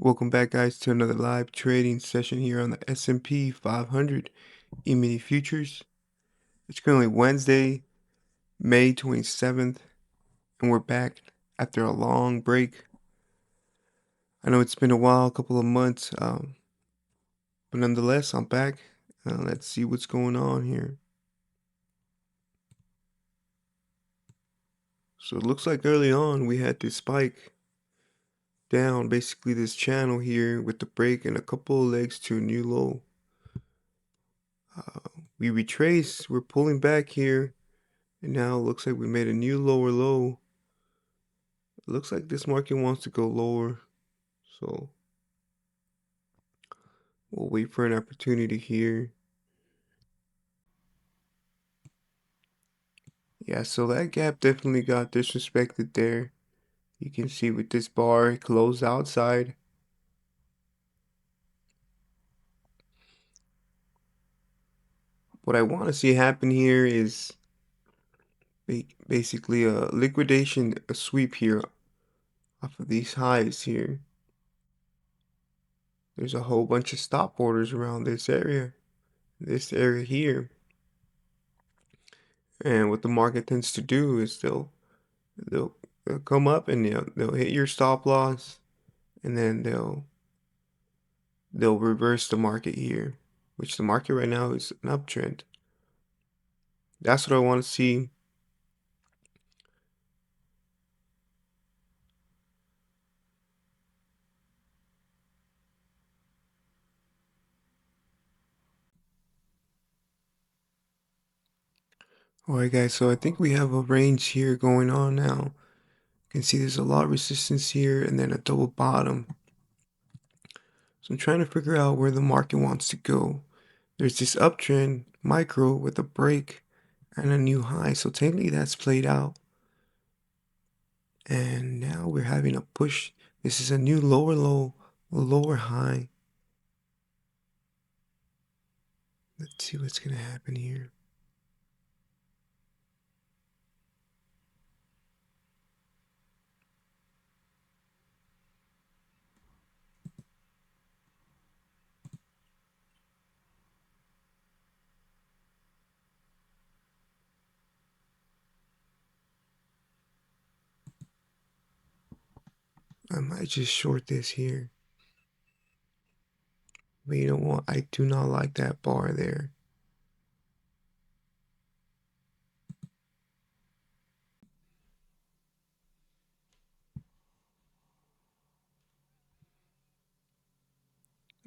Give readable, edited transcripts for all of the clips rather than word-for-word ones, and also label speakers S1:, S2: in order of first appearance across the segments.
S1: Welcome back, guys, to another live trading session here on the S&P 500 E-mini futures. It's currently Wednesday, May 27th, and we're back after a long break. I know it's been a while, a couple of months, but nonetheless, I'm back. Let's see what's going on here. So it looks like early on we had this spike down, basically this channel here with the break and a couple of legs to a new low. We retrace, we're pulling back here. And now it looks like we made a new lower low. It looks like this market wants to go lower. So we'll wait for an opportunity here. Yeah, so that gap definitely got disrespected there. You can see with this bar, it closed outside. What I want to see happen here is basically a liquidation, a sweep here off of these highs here. There's a whole bunch of stop orders around this area here. And what the market tends to do is they'll come up and they'll hit your stop loss, and then they'll reverse the market here, which the market right now is an uptrend. That's what I want to see. Alright guys, so I think we have a range here going on now. You can see there's a lot of resistance here and then a double bottom. So I'm trying to figure out where the market wants to go. There's this uptrend micro with a break and a new high. So technically that's played out. And now we're having a push. This is a new lower low, lower high. Let's see what's going to happen here. I might just short this here. But you know what? I do not like that bar there.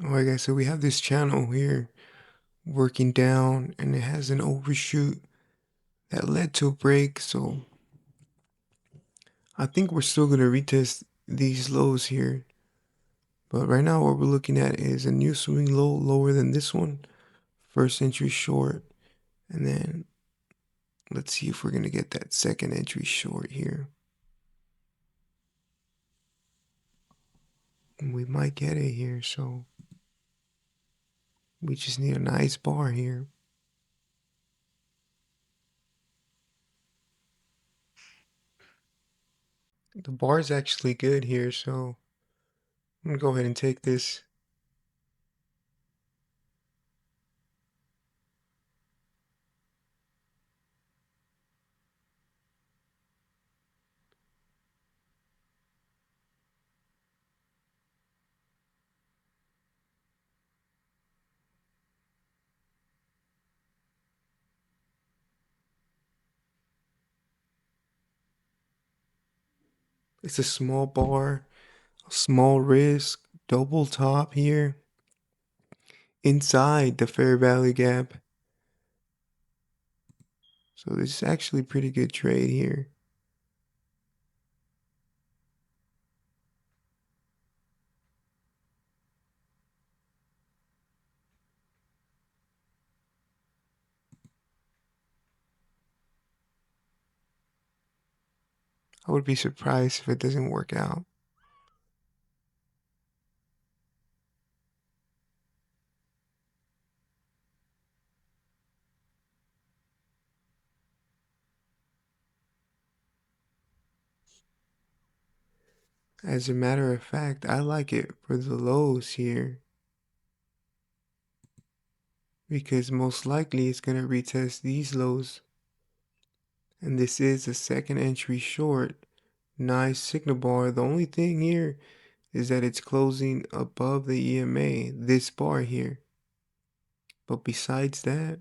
S1: Alright guys, so we have this channel here working down and it has an overshoot that led to a break. So I think we're still going to retest these lows here. But right now what we're looking at is a new swing low lower than this one. First entry short. And then let's see if we're going to get that second entry short here. And we might get it here, so we just need a nice bar here. The bar is actually good here, so I'm going to go ahead and take this. It's a small bar, small risk, double top here inside the fair value gap. So this is actually a pretty good trade here. I would be surprised if it doesn't work out. As a matter of fact, I like it for the lows here because most likely it's going to retest these lows. And this is a second entry short. Nice signal bar. The only thing here is that it's closing above the EMA, this bar here. But besides that,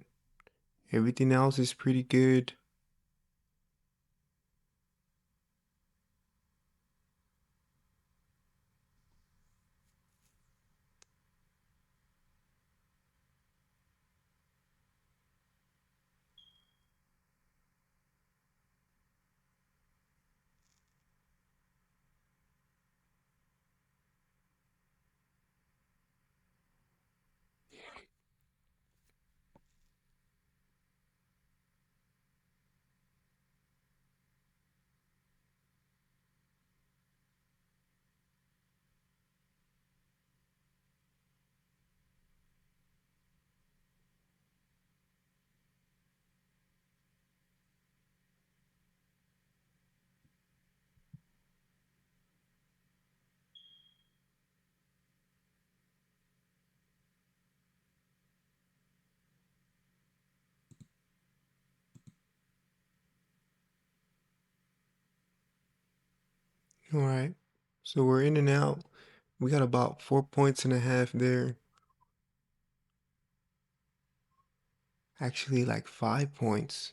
S1: everything else is pretty good. All right. So we're in and out. We got about 4 points and a half there. Actually, like 5 points.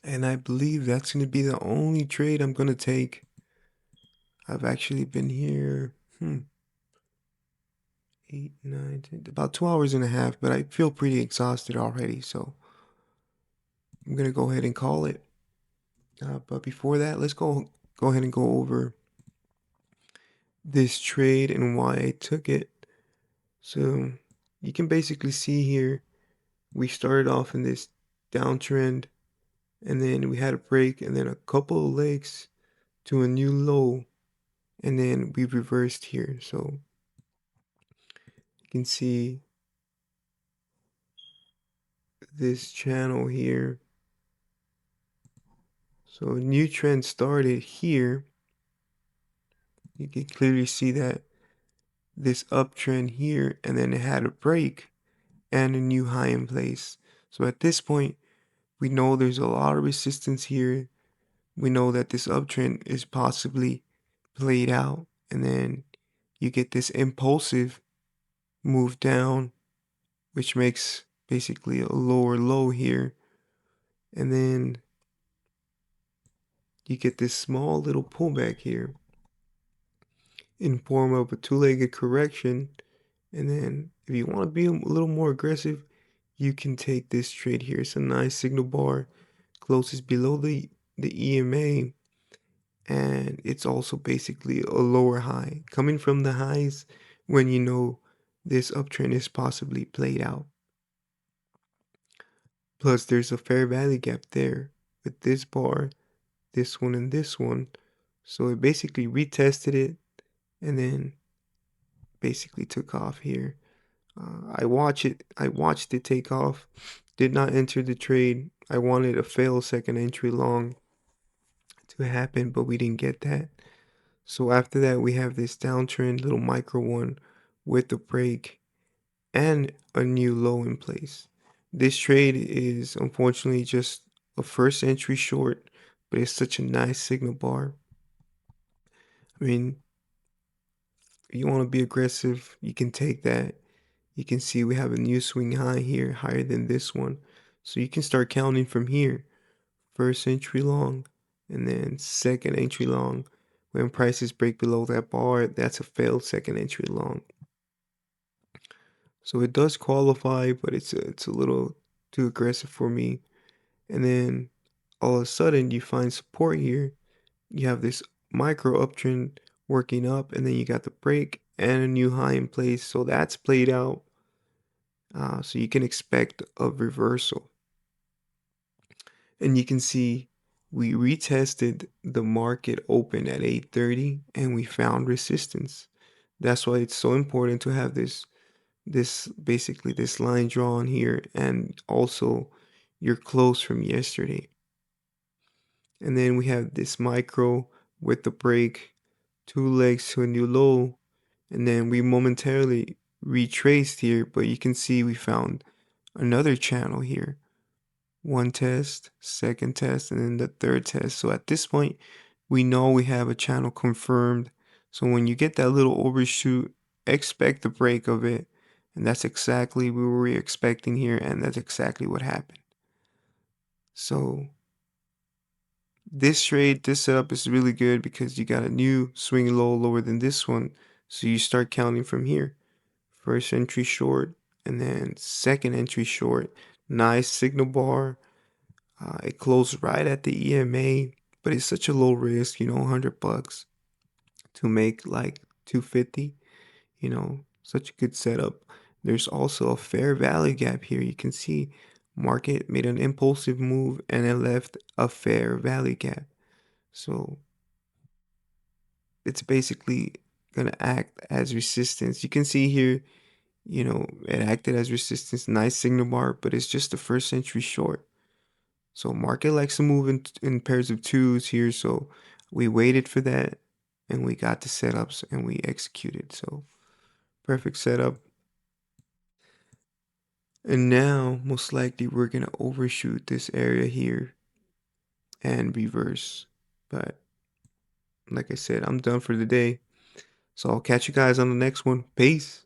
S1: And I believe that's going to be the only trade I'm going to take. I've actually been here, 8, 9, 10, about 2 hours and a half, but I feel pretty exhausted already. So I'm going to go ahead and call it. But before that, let's go ahead and go over this trade and why I took it. So you can basically see here, we started off in this downtrend and then we had a break and then a couple of legs to a new low and then we reversed here. So you can see this channel here. So a new trend started here. You can clearly see that this uptrend here and then it had a break and a new high in place. So at this point, we know there's a lot of resistance here. We know that this uptrend is possibly played out and then you get this impulsive move down, which makes basically a lower low here. And then you get this small little pullback here in form of a two-legged correction. And then if you want to be a little more aggressive, you can take this trade here. It's a nice signal bar, closest below the EMA, and it's also basically a lower high coming from the highs when you know this uptrend is possibly played out. Plus there's a fair value gap there with this bar, this one, and this one. So it basically retested it and then basically took off here. I watched it take off. Did not enter the trade. I wanted a fail second entry long to happen, but we didn't get that. So after that, we have this downtrend, little micro one with the break and a new low in place. This trade is unfortunately just a first entry short, but it's such a nice signal bar. I mean, if you want to be aggressive, you can take that. You can see we have a new swing high here, higher than this one. So you can start counting from here. First entry long, and then second entry long. When prices break below that bar, that's a failed second entry long. So it does qualify, but it's a little too aggressive for me. And then all of a sudden you find support here. You have this micro uptrend working up, and then you got the break and a new high in place. So that's played out. So you can expect a reversal. And you can see we retested the market open at 8:30 and we found resistance. That's why it's so important to have this this basically this line drawn here and also your close from yesterday. And then we have this micro with the break, two legs to a new low, and then we momentarily retraced here, but you can see we found another channel here. One test, second test, and then the third test. So at this point, we know we have a channel confirmed. So when you get that little overshoot, expect the break of it. And that's exactly what we were expecting here, and that's exactly what happened. So this trade, this setup is really good because you got a new swing low lower than this one. So you start counting from here. First entry short, and then second entry short. Nice signal bar. It closed right at the EMA, but it's such a low risk, $100 to make like 250, such a good setup. There's also a fair value gap here. You can see market made an impulsive move and it left a fair value gap. So it's basically gonna act as resistance. You can see here, it acted as resistance, nice signal bar, but it's just the first entry short. So market likes to move in pairs of twos here. So we waited for that and we got the setups and we executed. So perfect setup. And now most likely we're going to overshoot this area here and reverse. But like I said, I'm done for the day. So I'll catch you guys on the next one. Peace.